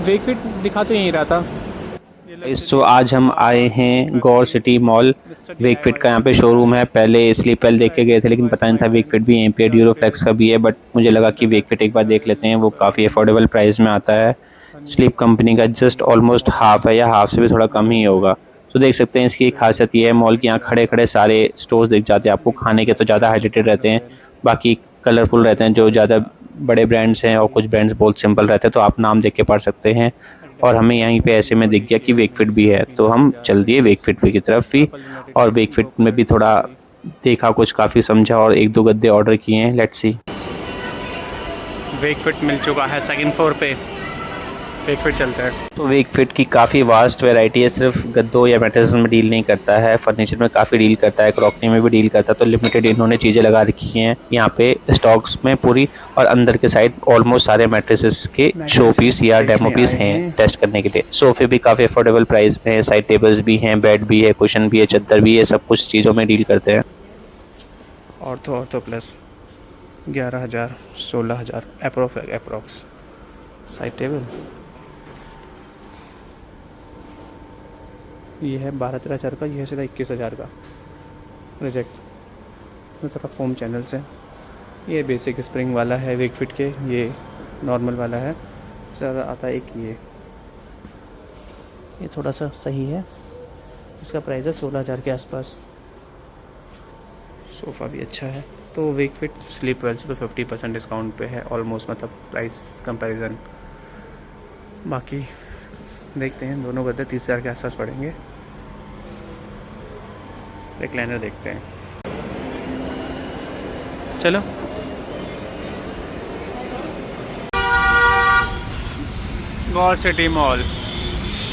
वेकफिट दिखा तो यहीं रहा था। सो आज हम आए हैं गौर सिटी मॉल। वेकफिट का यहाँ पे शोरूम है। पहले स्लीप वेल देख के गए थे लेकिन पता नहीं था वेकफिट भी यहीं पे ड्यूरोफ्लेक्स का भी है, बट मुझे लगा कि वेकफिट एक बार देख लेते हैं। वो काफ़ी अफोर्डेबल प्राइस में आता है। स्लीप कंपनी का जस्ट ऑलमोस्ट हाफ है या हाफ से भी थोड़ा कम ही होगा। तो देख सकते हैं इसकी खासियत ये है, मॉल के यहाँ खड़े खड़े सारे स्टोर्स दिख जाते हैं आपको। खाने के तो ज़्यादा हाईलाइटेड रहते हैं, बाकी कलरफुल रहते हैं जो ज़्यादा बड़े ब्रांड्स हैं, और कुछ ब्रांड्स बहुत सिंपल रहते हैं, तो आप नाम देख के पढ़ सकते हैं। और हमें यहीं पे ऐसे में दिख गया कि वेकफिट भी है, तो हम चल दिए वेकफिट की तरफ भी। और वेकफिट में भी थोड़ा देखा, कुछ काफ़ी समझा और एक दो गद्दे ऑर्डर किए हैं। Let's see. वेकफिट मिल चुका है सेकंड फ्लोर पे। वेकफिट चलता है। तो वेकफिट की काफ़ी वास्ट वैरायटी है, सिर्फ गद्दों या मैट्रेस में डील नहीं करता है, फर्नीचर में काफ़ी डील करता है, क्रॉकरी में भी डील करता है। तो लिमिटेड इन्होंने चीज़ें लगा रखी हैं यहाँ पे स्टॉक्स में पूरी। और अंदर के साइड ऑलमोस्ट सारे मैट्रेसेस के शो पीस या डेमो पीस हैं टेस्ट करने के लिए। सोफे भी काफ़ी अफोर्डेबल प्राइस में है, साइड टेबल्स भी हैं, बेड भी है, कुशन भी है, चादर भी है, सब कुछ चीज़ों में डील करते हैं। Ortho plus 11,000 16,000 approx. Side table ये है 12-13,000 का, ये है सीधा 21,000 का। रिजेक्ट। इसमें थोड़ा फोम चैनल्स है। ये बेसिक स्प्रिंग वाला है वेकफिट के, ये नॉर्मल वाला है। ज़्यादा आता है एक ये थोड़ा सा सही है। इसका प्राइस है 16,000 के आसपास। सोफ़ा भी अच्छा है। तो वेकफिट स्लीप वेल्स पे 50% डिस्काउंट पे है ऑलमोस्ट, मतलब प्राइस कंपैरिजन। बाकी देखते हैं, दोनों गद्दे 30,000 के आसपास पड़ेंगे। रिक्लाइनर देखते हैं, चलो। गौर सिटी मॉल।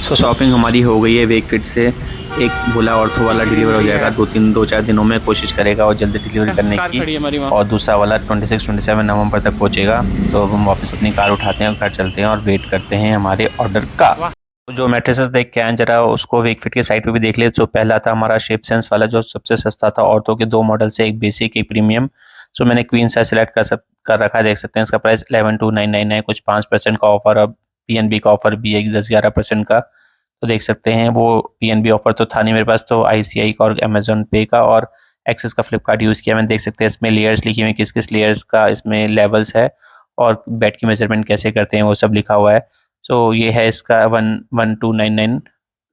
सो शॉपिंग हमारी हो गई है वेकफिट से। एक भुला ऑर्थो वाला डिलीवर हो जाएगा 2-4 दिनों में, कोशिश करेगा और जल्दी डिलीवरी करने कार खड़ी है हमारी की। वहाँ। और दूसरा वाला 26-27 नवंबर तक पहुंचेगा। तो हम वापस अपनी कार उठाते हैं और घर चलते हैं और वेट करते हैं हमारे ऑर्डर का। तो जो मैट्रेसेस देख के आए जरा उसको वेकफिट के साइट पे भी देख ले। जो पहला था हमारा शेप सेंस वाला, जो सबसे सस्ता था। ऑर्थो के दो मॉडल से, एक बेसिक एक प्रीमियम। सो मैंने क्वीन साइज सेलेक्ट कर रखा है। देख सकते हैं इसका प्राइस 11,299 है। कुछ 5% का ऑफर, अब पीएनबी का ऑफर भी है 10-11% का। तो देख सकते हैं वो पीएनबी ऑफर तो था नहीं मेरे पास, तो आईसीआई का और अमेजोन पे का और एक्सेस का फ्लिपकार्ट यूज़ किया मैंने। देख सकते हैं इसमें लेयर्स लिखी हुई, किस किस लेयर्स का इसमें लेवल्स है और बेड की मेजरमेंट कैसे करते हैं वो सब लिखा हुआ है। सो ये है इसका 11299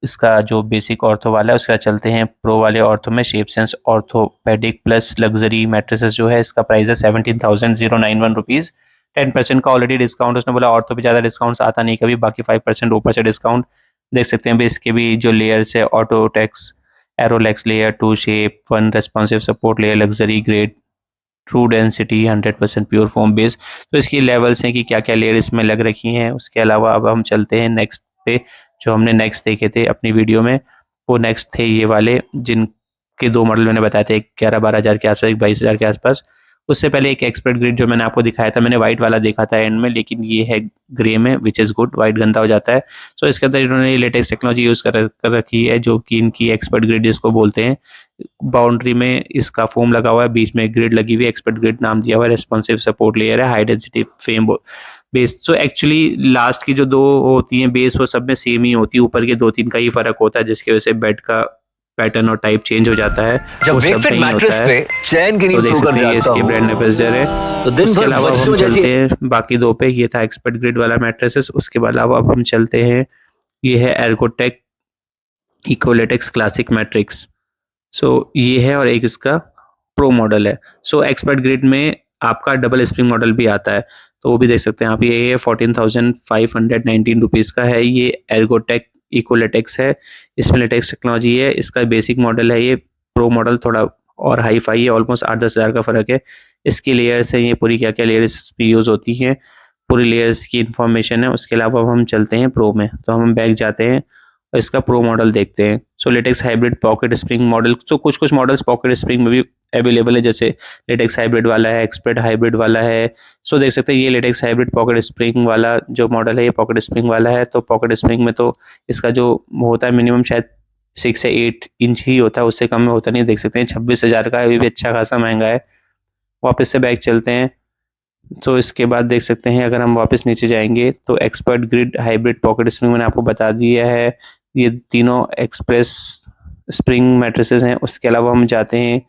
इसका जो बेसिक ऑर्थो वाला है। उसका चलते हैं प्रो वाले ऑर्थो में। Shape sense orthopaedic plus luxury mattresses जो है, इसका प्राइस है 17,091 रुपीज़। 10% का ऑलरेडी डिस्काउंट। उसने बोला ऑर्थो पे ज़्यादा डिस्काउंट्स आता नहीं कभी, बाकी 5% ऊपर से डिस्काउंट। देख सकते हैं बेस के भी जो लेयर्स है, ऑटोटेक्स एरोलेक्स layer, 2 shape, 1 responsive support layer, luxury grade, true density, 100% pure foam base. तो इसकी लेवल्स हैं कि क्या क्या लेयर इसमें लग रखी हैं। उसके अलावा अब हम चलते हैं नेक्स्ट पे। जो हमने नेक्स्ट देखे थे अपनी वीडियो में, वो नेक्स्ट थे ये वाले, जिनके दो मॉडल मैंने बताए थे, एक 11-12 हज़ार के आसपास, एक 22 हज़ार के आसपास। उससे पहले एक एक्सपर्ट ग्रिड जो मैंने आपको दिखाया था, मैंने व्हाइट वाला देखा था एंड में, लेकिन ये है ग्रे में, विच इज़ गुड। व्हाइट गंदा हो जाता है। सो इसके अंदर इन्होंने लेटेस्ट टेक्नोलॉजी यूज़ कर रखी है, जो कि इनकी एक्सपर्ट ग्रिड जिसको बोलते हैं। बाउंड्री में इसका फोम लगा हुआ है, बीच में ग्रिड लगी हुई है, एक्सपर्ट ग्रिड नाम दिया हुआ है, रेस्पॉन्सिव सपोर्ट लेयर है, हाई डेंसिटी फेम बेस। तो एक्चुअली लास्ट की जो दो होती हैं बेस, वो सब में सेम ही होती है, ऊपर के 2-3 का ही फर्क होता है, जिसकी वजह से बेड का पैटर्न और टाइप चेंज हो जाता है। जब वो सब वेकफिट नहीं होता मैट्रेस है। पे चैन की तो नींद देख सोकर सकते हैं ये जागता इसके ब्रांड एम्बेसडर है। तो दिन उसके भर अलावा अब हम बच्चों जैसी चलते हैं बाकी दो पे। ये था एक्सपर्ट ग्रिड वाला मैट्रेसेस। उसके अलावा अब हम चलते हैं, ये है एर्गोटेक इकोलेटेक्स क्लासिक मैट्रिक्स। सो ये है, और एक इसका प्रो मॉडल है। सो एक्सपर्ट ग्रिड में आपका डबल स्प्रिंग मॉडल भी आता है, तो वो भी देख सकते हैं आप। ये 14,519 रुपीज़ का है। ये एर्गोटेक इकोलेटेक्स है, इसमें लेटेक्स टेक्नोलॉजी है। इसका बेसिक मॉडल है, ये प्रो मॉडल थोड़ा और हाई फाई है, ऑलमोस्ट 8-10 हज़ार का फ़र्क है। इसकी लेयर्स है, ये पूरी क्या क्या लेयर्स इस पर यूज़ होती हैं, पूरी लेयर्स की इन्फॉर्मेशन है। उसके अलावा हम चलते हैं प्रो में, तो हम बैक जाते हैं और इसका प्रो मॉडल देखते हैं। So latex hybrid pocket spring model. So कुछ कुछ मॉडल्स पॉकेट स्प्रिंग में भी अवेलेबल है, जैसे लेटेक्स हाइब्रिड वाला है, एक्सपर्ट हाइब्रिड वाला है। सो देख सकते हैं ये लेटेक्स हाइब्रिड पॉकेट स्प्रिंग वाला जो मॉडल है, ये पॉकेट स्प्रिंग वाला है। तो पॉकेट स्प्रिंग में तो इसका जो होता है मिनिमम शायद 6 से 8 इंच ही होता है, उससे कम में होता नहीं। देख सकते हैं 26 हज़ार का है, ये भी अच्छा खासा महंगा है। वापस से बैक चलते हैं। तो इसके बाद देख सकते हैं अगर हम वापस नीचे जाएंगे तो expert grid hybrid pocket spring मैंने आपको बता दिया है, ये तीनों एक्सप्रेस स्प्रिंग मैट्रेसेस हैं। उसके अलावा हम जाते हैं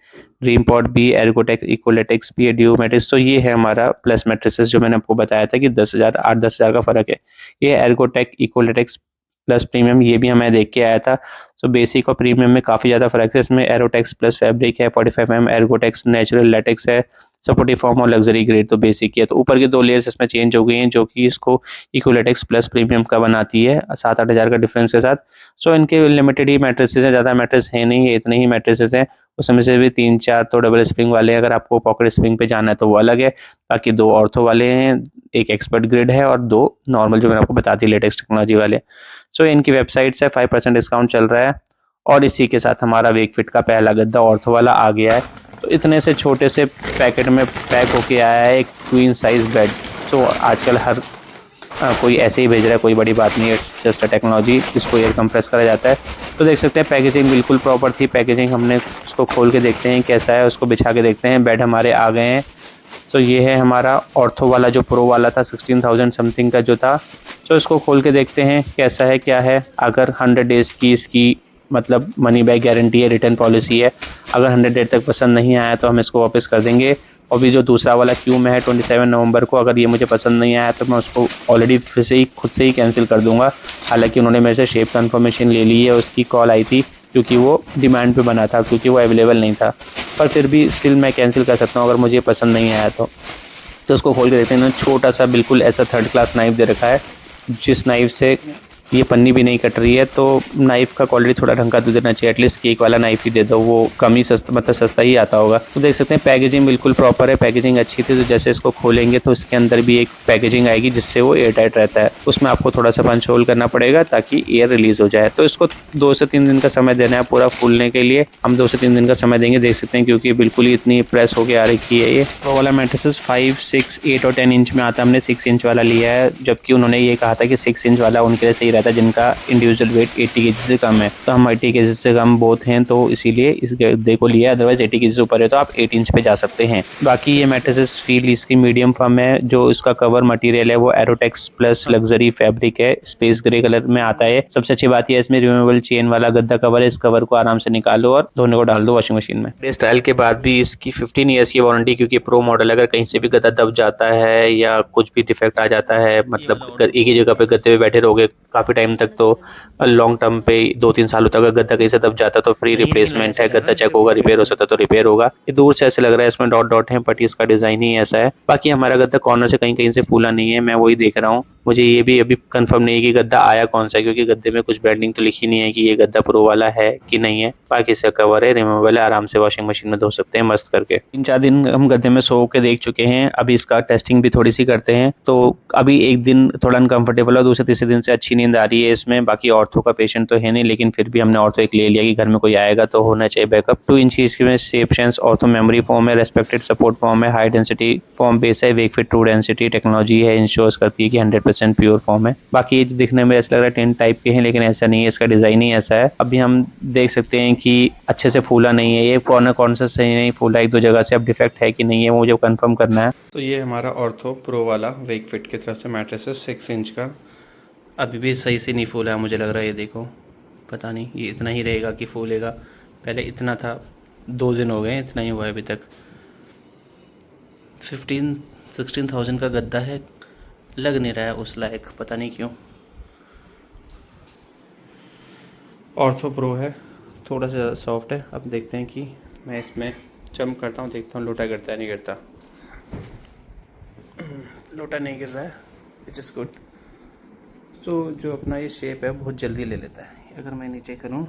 ड्रीमपॉड भी, एर्गोटेक इकोलेटिक्स भी है, ड्यू मैट्रेस। तो ये है हमारा प्लस मैट्रेसेस जो मैंने आपको बताया था कि 10,000 8-10,000 का फ़र्क है। ये एर्गोटेक इकोलेटिक्स प्लस प्रीमियम ये भी हमें देख के आया था। तो बेसिक और प्रीमियम में काफ़ी ज़्यादा फ़र्क है। इसमें एरोटेक्स प्लस फैब्रिक है, 45mm एर्गोटेक्स नेचुरल लेटेक्स है, सपोर्टिव फॉर्म और लग्जरी ग्रेड तो बेसिक ही है। तो ऊपर के 2 लेयर्स इसमें चेंज हो गई हैं जो कि इसको इकोलेटिक्स प्लस प्रीमियम का बनाती है 7-8 हज़ार का डिफरेंस के साथ। सो इनके लिमिटेड ही मैट्रेसेस हैं, ज़्यादा मैट्रेस है नहीं, ये इतने ही मैट्रेसेस हैं। उसमें से भी 3-4 तो डबल स्प्रिंग वाले हैं, अगर आपको पॉकेट स्प्रिंग पे जाना है तो वो अलग है। बाकी 2 ऑर्थो वाले हैं, एक एक्सपर्ट ग्रिड है और 2 नॉर्मल जो मैंने आपको बता दी लेटेक्स टेक्नोलॉजी वाले। सो इनकी वेबसाइट से 5% डिस्काउंट चल रहा है और इसी के साथ हमारा वेकफिट का पहला गद्दा ऑर्थो वाला आ गया है। तो इतने से छोटे से पैकेट में पैक होके आया है एक क्वीन साइज बेड। तो आजकल हर कोई ऐसे ही भेज रहा है, कोई बड़ी बात नहीं है, इट्स जस्ट अ टेक्नोलॉजी, इसको एयर कंप्रेस करा जाता है। तो देख सकते हैं पैकेजिंग बिल्कुल प्रॉपर थी। पैकेजिंग हमने उसको खोल के देखते हैं कैसा है, उसको बिछा के देखते हैं। बेड हमारे आ गए हैं। तो ये है हमारा ऑर्थो वाला जो प्रो वाला था 16,000 समथिंग का जो था। तो इसको खोल के देखते हैं कैसा है क्या है। अगर 100 डेज़ की इसकी मतलब मनी बैक गारंटी है, रिटर्न पॉलिसी है। अगर 100 डेज तक पसंद नहीं आया तो हम इसको वापस कर देंगे। और भी जो दूसरा वाला क्यू में है 27 नवंबर को, अगर ये मुझे पसंद नहीं आया तो मैं उसको ऑलरेडी फिर से ही खुद से ही कैंसिल कर दूंगा। हालांकि उन्होंने मेरे से शेप कंफर्मेशन ले ली है, उसकी कॉल आई थी क्योंकि वो डिमांड पे बना था, क्योंकि वो अवेलेबल नहीं था। पर फिर भी स्टिल मैं कैंसिल कर सकता हूँ अगर मुझे पसंद नहीं आया तो उसको खोल के देखते हैं। छोटा सा बिल्कुल ऐसा 3rd क्लास नाइफ दे रखा है, जिस नाइफ से ये पन्नी भी नहीं कट रही है। तो नाइफ़ का क्वालिटी थोड़ा ढंग का तो देना चाहिए, एटलीस्ट केक वाला नाइफ़ ही दे दो, वो कम ही सस्ता मतलब सस्ता ही आता होगा। तो देख सकते हैं पैकेजिंग बिल्कुल प्रॉपर है, पैकेजिंग अच्छी थी। तो जैसे इसको खोलेंगे तो इसके अंदर भी एक पैकेजिंग आएगी जिससे वो एयर टाइट रहता है। उसमें आपको थोड़ा सा पंच होल करना पड़ेगा ताकि एयर रिलीज़ हो जाए। तो इसको 2 से 3 दिन का समय देना है पूरा फूलने के लिए। हम 2 से 3 दिन का समय देंगे, देख सकते हैं, क्योंकि बिल्कुल ही इतनी प्रेस होकर आ रखी है। ये प्रो वाला मैट्रेसेस 5, 6, 8 और 10 इंच में आता है। हमने 6 इंच वाला लिया है, जबकि उन्होंने ये कहा था कि 6 इंच वाला उनके लिए सही रहता है जिनका इंडिविजुअल वेट 80 kg से कम है। तो हम 80 kg से कम बोथ हैं, तो इसीलिए इस गद्दे को लिया। अदरवाइज 80 kg से ऊपर है तो आप 8 इंच पे जा सकते हैं। बाकी ये मैट्रेसेस फील इसकी मीडियम फर्म है। जो इसका कवर मटेरियल है वो एरोटेक्स प्लस लग्जरी फैब्रिक है, स्पेस ग्रे कलर में आता है। सबसे अच्छी बात यह है इसमें रिमूवेबल चेन वाला गद्दा कवर है। इस कवर को आराम से निकालो और धोने को डाल दो वॉशिंग मशीन में। इस ट्रायल के बाद भी इसकी 15 ईयर्स की वारंटी, क्योंकि प्रो मॉडल अगर कहीं से भी गद्दा दब जाता है या कुछ भी डिफेक्ट आ जाता है, मतलब एक ही जगह पे गद्दे पे बैठे रहोगे काफी टाइम तक, तो लॉन्ग टर्म पे 2-3 सालों तक अगर गद्दा कहीं से दब जाता तो फ्री रिप्लेसमेंट है। गद्दा चेक होगा, रिपेयर हो सकता तो रिपेयर होगा। ये दूर से ऐसे लग रहा है इसमें डॉट डॉट है, बट इसका डिजाइन ही ऐसा है। बाकी हमारा गद्दा कॉर्नर से कहीं कहीं से फूला नहीं है, मैं वही देख रहा हूँ। मुझे ये भी अभी कंफर्म नहीं है कि गद्दा आया कौन सा है, क्योंकि गद्दे में कुछ ब्रांडिंग तो लिखी नहीं है कि ये गद्दा प्रो वाला है कि नहीं है। बाकी इसका कवर है, रिमूवेबल है, आराम से वॉशिंग मशीन में धो सकते हैं मस्त करके। 3-4 दिन हम गद्दे में सो के देख चुके हैं, अभी इसका टेस्टिंग भी थोड़ी सी करते हैं। तो अभी एक दिन थोड़ा अनकंफर्टेबल है, दूसरे तीसरे दिन से अच्छी नींद आ रही है इसमें। बाकी ऑर्थो का पेशेंट तो है नहीं, लेकिन फिर भी हमने ऑर्थो एक ले लिया कि घर में कोई आएगा तो होना चाहिए बैकअप। 2 इंच इसमें shape sense ortho memory form है, रेस्पेक्टेड सपोर्ट फॉर्म है, हाई डेंसिटी फॉर्म बेस है, वेकफिट ट्रू डेंसिटी टेक्नोलॉजी है, इंश्योर करती है कि 100% प्योर फॉर्म है। बाकी ये दिखने में ऐसा लग रहा है टेंट टाइप के हैं, लेकिन ऐसा नहीं है, इसका डिजाइन ही ऐसा है। अभी हम देख सकते हैं कि अच्छे से फूला नहीं है, ये कॉर्नर से सही नहीं फूला, 1-2 जगह से अब डिफेक्ट है कि नहीं है वो मुझे कंफर्म करना है। तो ये हमारा ऑर्थो प्रो वाला वेकफिट की तरफ से मैट्रेस है 6 इंच का। अभी भी सही से नहीं फूला है मुझे लग रहा है, ये देखो, पता नहीं ये इतना ही रहेगा कि फूलेगा। पहले इतना था, 2 दिन हो गए इतना ही हुआ है अभी तक। 16,000 का गद्दा है, लग नहीं रहा है उस लायक, पता नहीं क्यों। ऑर्थो प्रो है, थोड़ा सा सॉफ्ट है। अब देखते हैं कि मैं इसमें जंप करता हूँ, देखता हूँ लोटा गिरता है नहीं गिरता। लोटा नहीं गिर रहा है, इट्स इज गुड। तो जो अपना ये शेप है बहुत जल्दी ले लेता है। अगर मैं नीचे करूँ,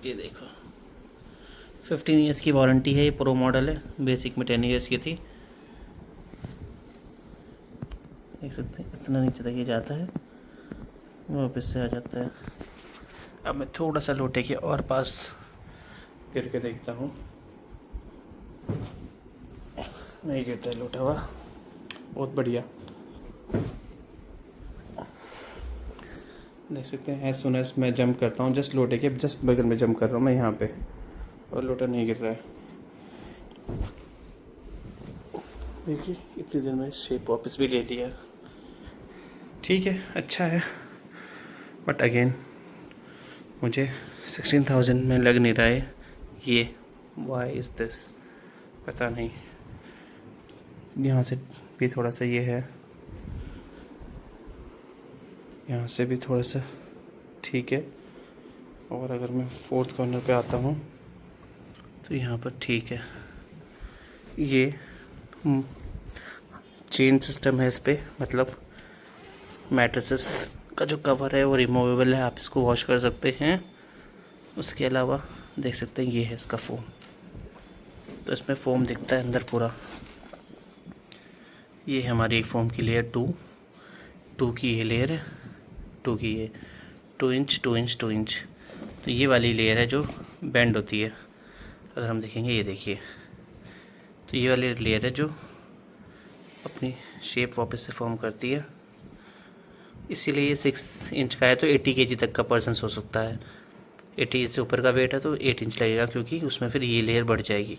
ये देखो 15 ईयर्स की वारंटी है, ये प्रो मॉडल है, बेसिक में 10 ईयर्स की थी। देख सकते हैं इतना नीचे तक ये जाता है, वापस से आ जाता है। अब मैं थोड़ा सा लोटे के और पास गिर के देखता हूँ, नहीं गिरता है लोटा हुआ, बहुत बढ़िया। देख सकते हैं एज सुन एज मैं जंप करता हूँ, जस्ट लोटे के जस्ट बगल में जंप कर रहा हूँ मैं यहाँ पे, और लोटा नहीं गिर रहा है। देखिए इतनी देर में शेप वापस भी ले लिया। ठीक है, अच्छा है, बट अगेन मुझे 16,000 में लग नहीं रहा है ये। वाई इज़ दिस, पता नहीं। यहाँ से भी थोड़ा सा ये है, यहाँ से भी थोड़ा सा ठीक है, और अगर मैं फोर्थ कॉर्नर पे आता हूँ तो यहाँ पर ठीक है। ये चेन सिस्टम है इस पर, मतलब मैट्रेसेस का जो कवर है वो रिमूवेबल है, आप इसको वॉश कर सकते हैं। उसके अलावा देख सकते हैं ये है इसका फोम, तो इसमें फोम दिखता है अंदर पूरा। ये है हमारी फोम की लेयर 2 की ये लेयर है, 2 की ये 2 इंच 2 इंच 2 इंच। तो ये वाली लेयर है जो बेंड होती है। अगर हम देखेंगे, ये देखिए, तो ये वाली लेयर है जो अपनी शेप वापस से फॉर्म करती है। इसीलिए ये 6 इंच का है, तो 80 kg तक का पर्सन सो सकता है। 80 से ऊपर का वेट है तो 8 इंच लगेगा, क्योंकि उसमें फिर ये लेयर बढ़ जाएगी।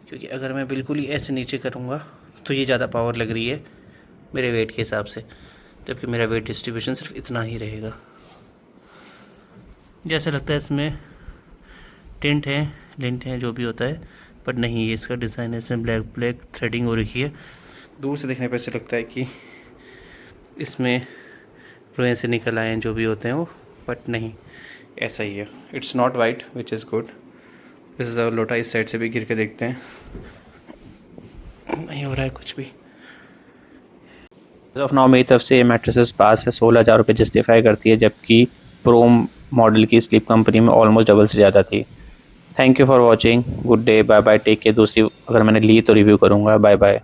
क्योंकि अगर मैं बिल्कुल ही ऐसे नीचे करूँगा तो ये ज़्यादा पावर लग रही है मेरे वेट के हिसाब से, जबकि मेरा वेट डिस्ट्रीब्यूशन सिर्फ इतना ही रहेगा। जैसे लगता है इसमें टिंट है, लिंट है, जो भी होता है, बट नहीं, ये इसका डिज़ाइन है, इसमें ब्लैक ब्लैक थ्रेडिंग हो रखी है। दूर से देखने पर ऐसे लगता है कि इसमें रोएं से निकल आए हैं जो भी होते हैं वो, बट नहीं, ऐसा ही है। It's not white, which is good. इस लोटा इस साइड से भी गिर के देखते हैं, नहीं हो रहा है कुछ भी। ऑफ नाउ मेरी तरफ से ये मैट्रेसेस पास है, 16,000 रुपये जस्टिफाई करती है, जबकि प्रो मॉडल की स्लीप कंपनी में ऑलमोस्ट डबल से ज़्यादा थी। Thank you for watching, good day, bye bye, take care. दूसरी अगर मैंने ली तो रिव्यू करूँगा, बाय बाय।